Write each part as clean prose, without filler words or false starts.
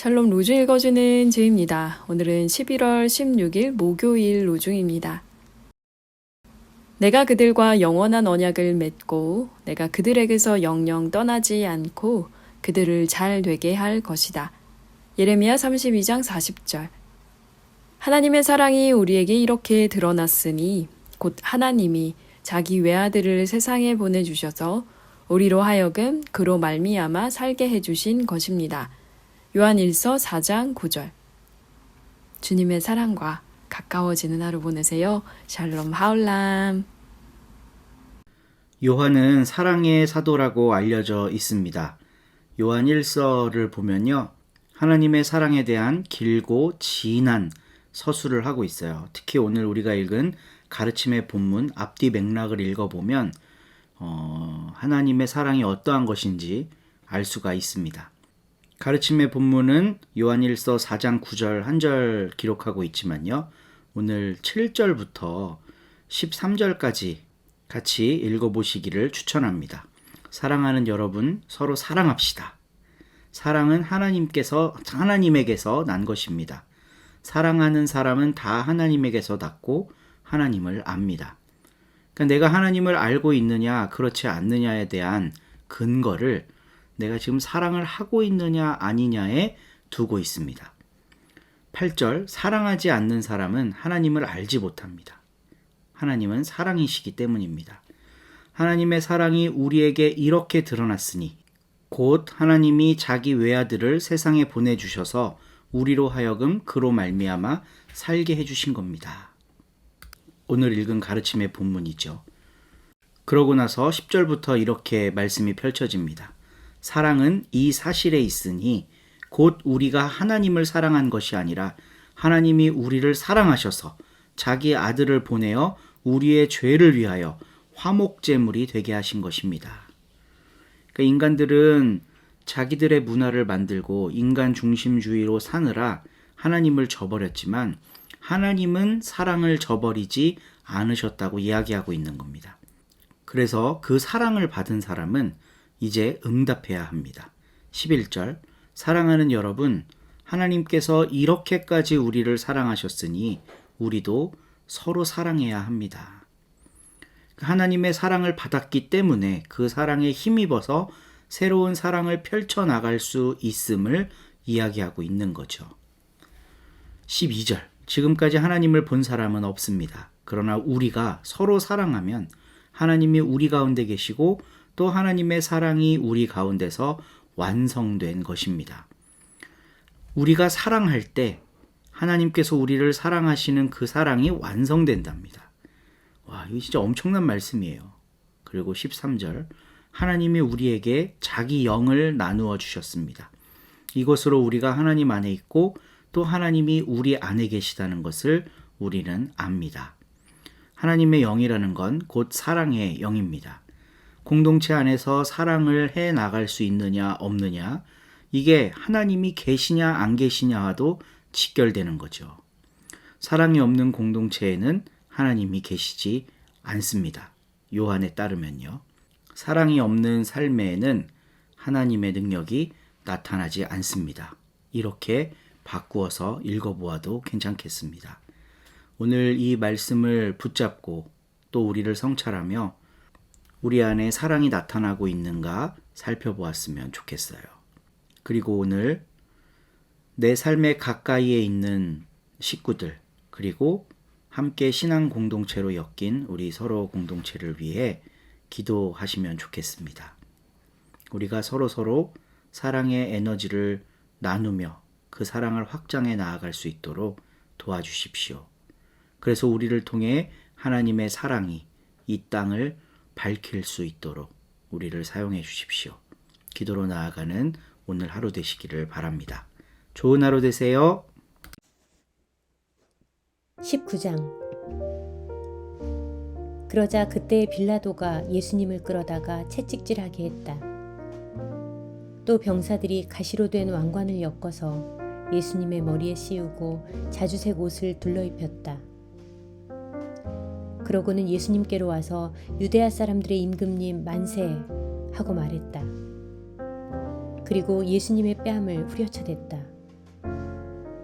샬롬 로중 읽어주는 제입니다. 오늘은 11월 16일 목요일 로중입니다. 내가 그들과 영원한 언약을 맺고 내가 그들에게서 영영 떠나지 않고 그들을 잘 되게 할 것이다. 예레미야 32장 40절. 하나님의 사랑이 우리에게 이렇게 드러났으니 곧 하나님이 자기 외아들을 세상에 보내주셔서 우리로 하여금 그로 말미암아 살게 해주신 것입니다. 요한일서 4장 9절. 주님의 사랑과 가까워지는 하루 보내세요. 샬롬 하울람. 요한은 사랑의 사도라고 알려져 있습니다. 요한 1서를 보면요. 하나님의 사랑에 대한 길고 진한 서술을 하고 있어요. 특히 오늘 우리가 읽은 가르침의 본문 앞뒤 맥락을 읽어보면 하나님의 사랑이 어떠한 것인지 알 수가 있습니다. 가르침의 본문은 요한일서 4장 9절 한 절 기록하고 있지만요. 오늘 7절부터 13절까지 같이 읽어보시기를 추천합니다. 사랑하는 여러분, 서로 사랑합시다. 사랑은 하나님에게서 난 것입니다. 사랑하는 사람은 다 하나님에게서 났고 하나님을 압니다. 그러니까 내가 하나님을 알고 있느냐 그렇지 않느냐에 대한 근거를 내가 지금 사랑을 하고 있느냐 아니냐에 두고 있습니다. 8절, 사랑하지 않는 사람은 하나님을 알지 못합니다. 하나님은 사랑이시기 때문입니다. 하나님의 사랑이 우리에게 이렇게 드러났으니 곧 하나님이 자기 외아들을 세상에 보내주셔서 우리로 하여금 그로 말미암아 살게 해주신 겁니다. 오늘 읽은 가르침의 본문이죠. 그러고 나서 10절부터 이렇게 말씀이 펼쳐집니다. 사랑은 이 사실에 있으니 곧 우리가 하나님을 사랑한 것이 아니라 하나님이 우리를 사랑하셔서 자기 아들을 보내어 우리의 죄를 위하여 화목제물이 되게 하신 것입니다. 그러니까 인간들은 자기들의 문화를 만들고 인간 중심주의로 사느라 하나님을 저버렸지만 하나님은 사랑을 저버리지 않으셨다고 이야기하고 있는 겁니다. 그래서 그 사랑을 받은 사람은 이제 응답해야 합니다. 11절, 사랑하는 여러분, 하나님께서 이렇게까지 우리를 사랑하셨으니 우리도 서로 사랑해야 합니다. 하나님의 사랑을 받았기 때문에 그 사랑에 힘입어서 새로운 사랑을 펼쳐나갈 수 있음을 이야기하고 있는 거죠. 12절, 지금까지 하나님을 본 사람은 없습니다. 그러나 우리가 서로 사랑하면 하나님이 우리 가운데 계시고 또 하나님의 사랑이 우리 가운데서 완성된 것입니다. 우리가 사랑할 때 하나님께서 우리를 사랑하시는 그 사랑이 완성된답니다. 와, 이거 진짜 엄청난 말씀이에요. 그리고 13절, 하나님이 우리에게 자기 영을 나누어 주셨습니다. 이것으로 우리가 하나님 안에 있고 또 하나님이 우리 안에 계시다는 것을 우리는 압니다. 하나님의 영이라는 건 곧 사랑의 영입니다. 공동체 안에서 사랑을 해 나갈 수 있느냐 없느냐, 이게 하나님이 계시냐 안 계시냐와도 직결되는 거죠. 사랑이 없는 공동체에는 하나님이 계시지 않습니다. 요한에 따르면요. 사랑이 없는 삶에는 하나님의 능력이 나타나지 않습니다. 이렇게 바꾸어서 읽어보아도 괜찮겠습니다. 오늘 이 말씀을 붙잡고 또 우리를 성찰하며 우리 안에 사랑이 나타나고 있는가 살펴보았으면 좋겠어요. 그리고 오늘 내 삶의 가까이에 있는 식구들, 그리고 함께 신앙 공동체로 엮인 우리 서로 공동체를 위해 기도하시면 좋겠습니다. 우리가 서로 사랑의 에너지를 나누며 그 사랑을 확장해 나아갈 수 있도록 도와주십시오. 그래서 우리를 통해 하나님의 사랑이 이 땅을 밝힐 수 있도록 우리를 사용해 주십시오. 기도로 나아가는 오늘 하루 되시기를 바랍니다. 좋은 하루 되세요. 19장. 그러자 그때 빌라도가 예수님을 끌어다가 채찍질하게 했다. 또 병사들이 가시로 된 왕관을 엮어서 예수님의 머리에 씌우고 자주색 옷을 둘러입혔다. 그러고는 예수님께로 와서 유대아 사람들의 임금님 만세 하고 말했다. 그리고 예수님의 뺨을 후려쳐댔다.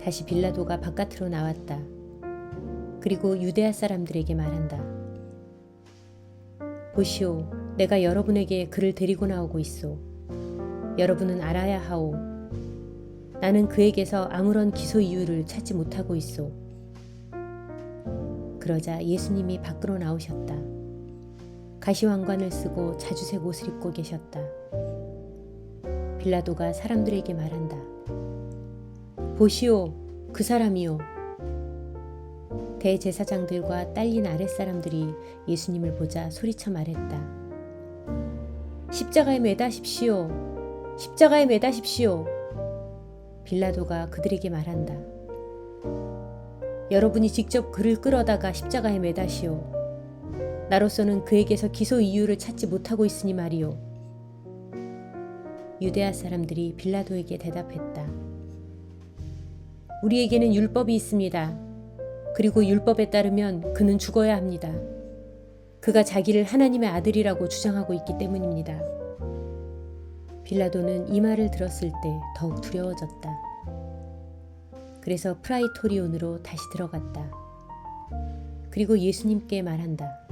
다시 빌라도가 바깥으로 나왔다. 그리고 유대아 사람들에게 말한다. 보시오, 내가 여러분에게 그를 데리고 나오고 있소. 여러분은 알아야 하오. 나는 그에게서 아무런 기소 이유를 찾지 못하고 있소. 그러자 예수님이 밖으로 나오셨다. 가시왕관을 쓰고 자주색 옷을 입고 계셨다. 빌라도가 사람들에게 말한다. 보시오, 그 사람이요. 대제사장들과 딸린 아랫사람들이 예수님을 보자 소리쳐 말했다. 십자가에 매다십시오. 십자가에 매다십시오. 빌라도가 그들에게 말한다. 여러분이 직접 그를 끌어다가 십자가에 매다시오. 나로서는 그에게서 기소 이유를 찾지 못하고 있으니 말이오. 유대아 사람들이 빌라도에게 대답했다. 우리에게는 율법이 있습니다. 그리고 율법에 따르면 그는 죽어야 합니다. 그가 자기를 하나님의 아들이라고 주장하고 있기 때문입니다. 빌라도는 이 말을 들었을 때 더욱 두려워졌다. 그래서 프라이토리온으로 다시 들어갔다. 그리고 예수님께 말한다.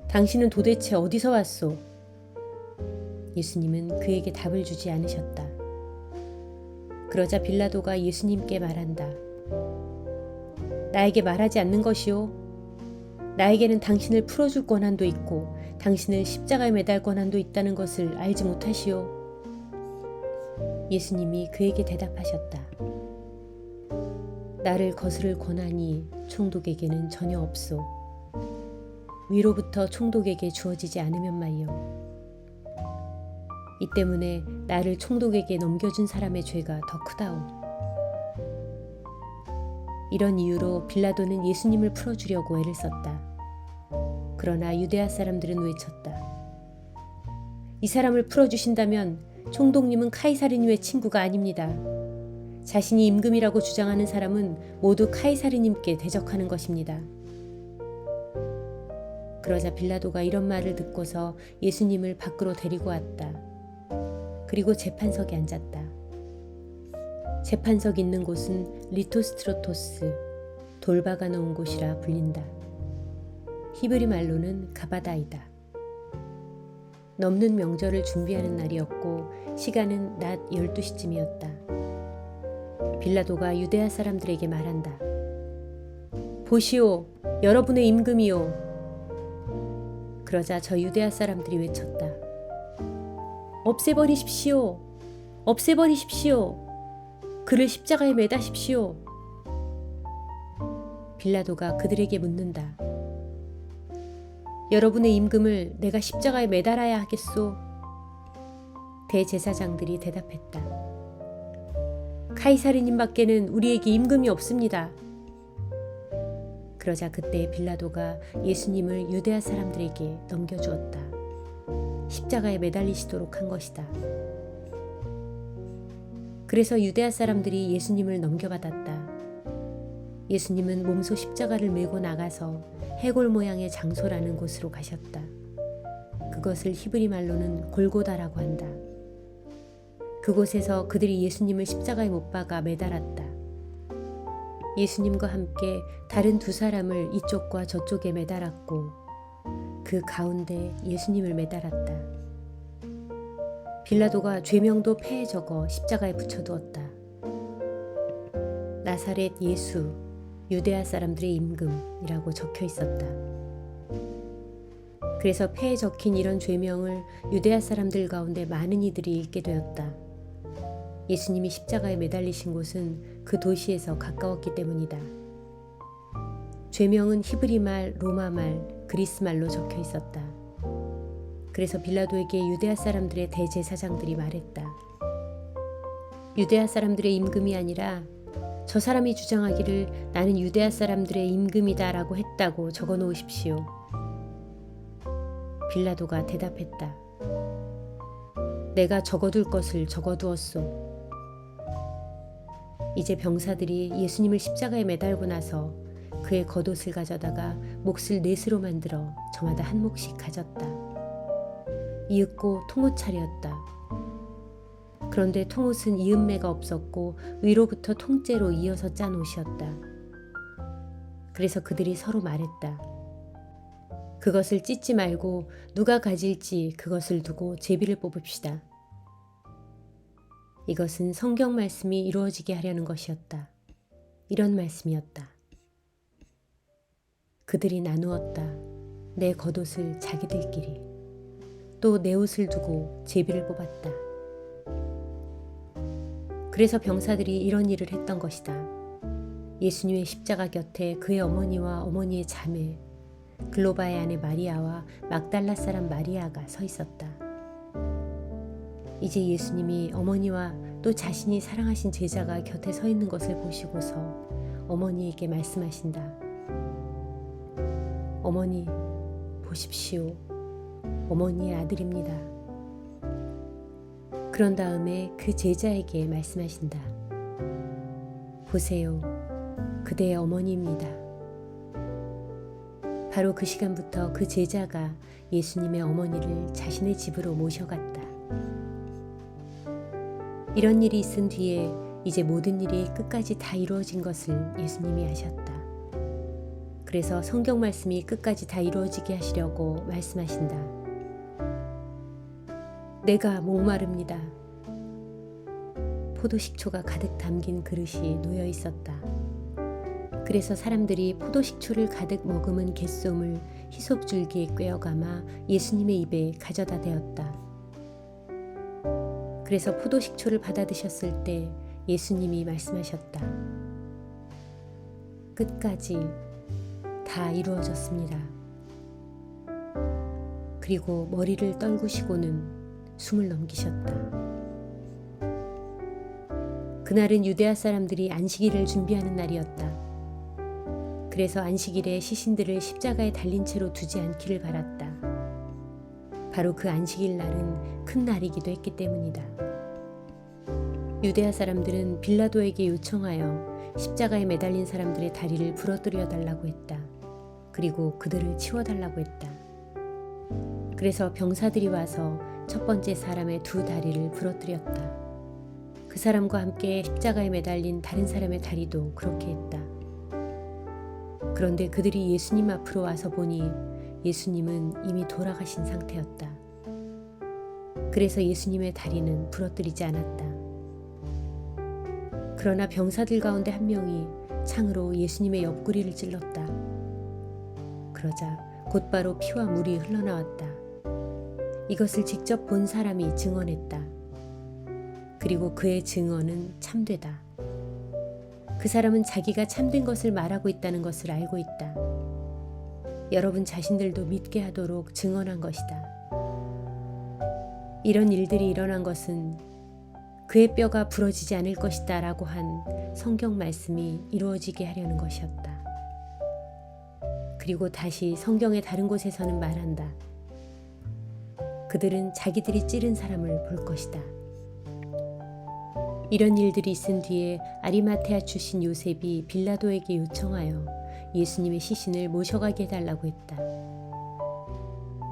당신은 도대체 어디서 왔소? 예수님은 그에게 답을 주지 않으셨다. 그러자 빌라도가 예수님께 말한다. 나에게 말하지 않는 것이오. 나에게는 당신을 풀어줄 권한도 있고 당신을 십자가에 매달 권한도 있다는 것을 알지 못하시오. 예수님이 그에게 대답하셨다. 나를 거스를 권한이 총독에게는 전혀 없소. 위로부터 총독에게 주어지지 않으면 말이오. 이 때문에 나를 총독에게 넘겨준 사람의 죄가 더 크다오. 이런 이유로 빌라도는 예수님을 풀어주려고 애를 썼다. 그러나 유대아 사람들은 외쳤다. 이 사람을 풀어주신다면 총독님은 카이사르님의 친구가 아닙니다. 자신이 임금이라고 주장하는 사람은 모두 카이사르님께 대적하는 것입니다. 그러자 빌라도가 이런 말을 듣고서 예수님을 밖으로 데리고 왔다. 그리고 재판석에 앉았다. 재판석 있는 곳은 리토스트로토스, 돌박아 놓은 곳이라 불린다. 히브리 말로는 가바다이다. 넘는 명절을 준비하는 날이었고 시간은 낮 12시쯤이었다. 빌라도가 유대아 사람들에게 말한다. 보시오, 여러분의 임금이요. 그러자 저 유대아 사람들이 외쳤다. 없애버리십시오. 없애버리십시오. 그를 십자가에 매다십시오. 빌라도가 그들에게 묻는다. 여러분의 임금을 내가 십자가에 매달아야 하겠소? 대제사장들이 대답했다. 카이사르님 밖에는 우리에게 임금이 없습니다. 그러자 그때 빌라도가 예수님을 유대아 사람들에게 넘겨주었다. 십자가에 매달리시도록 한 것이다. 그래서 유대아 사람들이 예수님을 넘겨받았다. 예수님은 몸소 십자가를 메고 나가서 해골 모양의 장소라는 곳으로 가셨다. 그것을 히브리 말로는 골고다라고 한다. 그곳에서 그들이 예수님을 십자가에 못 박아 매달았다. 예수님과 함께 다른 두 사람을 이쪽과 저쪽에 매달았고 그 가운데 예수님을 매달았다. 빌라도가 죄명도 폐에 적어 십자가에 붙여두었다. 나사렛 예수, 유대아 사람들의 임금이라고 적혀 있었다. 그래서 폐에 적힌 이런 죄명을 유대아 사람들 가운데 많은 이들이 읽게 되었다. 예수님이 십자가에 매달리신 곳은 그 도시에서 가까웠기 때문이다. 죄명은 히브리말, 로마말, 그리스말로 적혀 있었다. 그래서 빌라도에게 유대아 사람들의 대제사장들이 말했다. 유대아 사람들의 임금이 아니라 저 사람이 주장하기를 나는 유대아 사람들의 임금이다 라고 했다고 적어 놓으십시오. 빌라도가 대답했다. 내가 적어둘 것을 적어두었소. 이제 병사들이 예수님을 십자가에 매달고 나서 그의 겉옷을 가져다가 몫을 넷으로 만들어 저마다 한 몫씩 가졌다. 이윽고 통호차례였다. 그런데 통옷은 이음매가 없었고 위로부터 통째로 이어서 짠 옷이었다. 그래서 그들이 서로 말했다. 그것을 찢지 말고 누가 가질지 그것을 두고 제비를 뽑읍시다. 이것은 성경 말씀이 이루어지게 하려는 것이었다. 이런 말씀이었다. 그들이 나누었다. 내 겉옷을 자기들끼리. 또 내 옷을 두고 제비를 뽑았다. 그래서 병사들이 이런 일을 했던 것이다. 예수님의 십자가 곁에 그의 어머니와 어머니의 자매, 글로바의 아내 마리아와 막달라 사람 마리아가 서 있었다. 이제 예수님이 어머니와 또 자신이 사랑하신 제자가 곁에 서 있는 것을 보시고서 어머니에게 말씀하신다. 어머니, 보십시오. 어머니의 아들입니다. 그런 다음에 그 제자에게 말씀하신다. 보세요. 그대의 어머니입니다. 바로 그 시간부터 그 제자가 예수님의 어머니를 자신의 집으로 모셔갔다. 이런 일이 있은 뒤에 이제 모든 일이 끝까지 다 이루어진 것을 예수님이 아셨다. 그래서 성경 말씀이 끝까지 다 이루어지게 하시려고 말씀하신다. 내가 목마릅니다. 포도식초가 가득 담긴 그릇이 놓여 있었다. 그래서 사람들이 포도식초를 가득 머금은 갯솜을 히솝줄기에 꿰어감아 예수님의 입에 가져다 대었다. 그래서 포도식초를 받아 드셨을 때 예수님이 말씀하셨다. 끝까지 다 이루어졌습니다. 그리고 머리를 떨구시고는 숨을 넘기셨다. 그날은 유대아 사람들이 안식일을 준비하는 날이었다. 그래서 안식일에 시신들을 십자가에 달린 채로 두지 않기를 바랐다. 바로 그 안식일 날은 큰 날이기도 했기 때문이다. 유대아 사람들은 빌라도에게 요청하여 십자가에 매달린 사람들의 다리를 부러뜨려 달라고 했다. 그리고 그들을 치워달라고 했다. 그래서 병사들이 와서 첫 번째 사람의 두 다리를 부러뜨렸다. 그 사람과 함께 십자가에 매달린 다른 사람의 다리도 그렇게 했다. 그런데 그들이 예수님 앞으로 와서 보니 예수님은 이미 돌아가신 상태였다. 그래서 예수님의 다리는 부러뜨리지 않았다. 그러나 병사들 가운데 한 명이 창으로 예수님의 옆구리를 찔렀다. 그러자 곧바로 피와 물이 흘러나왔다. 이것을 직접 본 사람이 증언했다. 그리고 그의 증언은 참되다. 그 사람은 자기가 참된 것을 말하고 있다는 것을 알고 있다. 여러분 자신들도 믿게 하도록 증언한 것이다. 이런 일들이 일어난 것은 그의 뼈가 부러지지 않을 것이다 라고 한 성경 말씀이 이루어지게 하려는 것이었다. 그리고 다시 성경의 다른 곳에서는 말한다. 그들은 자기들이 찌른 사람을 볼 것이다. 이런 일들이 있은 뒤에 아리마테아 출신 요셉이 빌라도에게 요청하여 예수님의 시신을 모셔가게 해달라고 했다.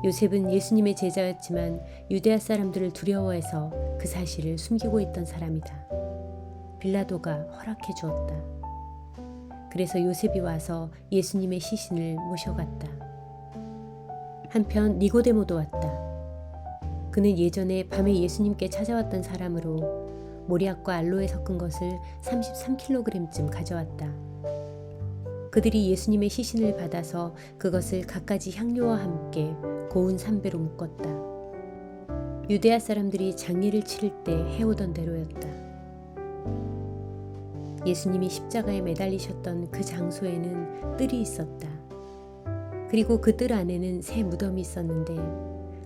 요셉은 예수님의 제자였지만 유대아 사람들을 두려워해서 그 사실을 숨기고 있던 사람이다. 빌라도가 허락해 주었다. 그래서 요셉이 와서 예수님의 시신을 모셔갔다. 한편 니고데모도 왔다. 그는 예전에 밤에 예수님께 찾아왔던 사람으로 모리약과 알로에 섞은 것을 33kg쯤 가져왔다. 그들이 예수님의 시신을 받아서 그것을 갖가지 향료와 함께 고운 삼배로 묶었다. 유대아 사람들이 장례를 치를 때 해오던 대로였다. 예수님이 십자가에 매달리셨던 그 장소에는 뜰이 있었다. 그리고 그 뜰 안에는 새 무덤이 있었는데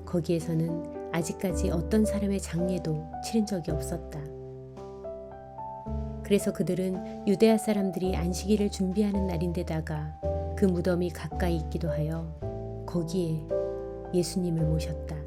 거기에서는 아직까지 어떤 사람의 장례도 치른 적이 없었다. 그래서 그들은 유대아 사람들이 안식일을 준비하는 날인데다가 그 무덤이 가까이 있기도 하여 거기에 예수님을 모셨다.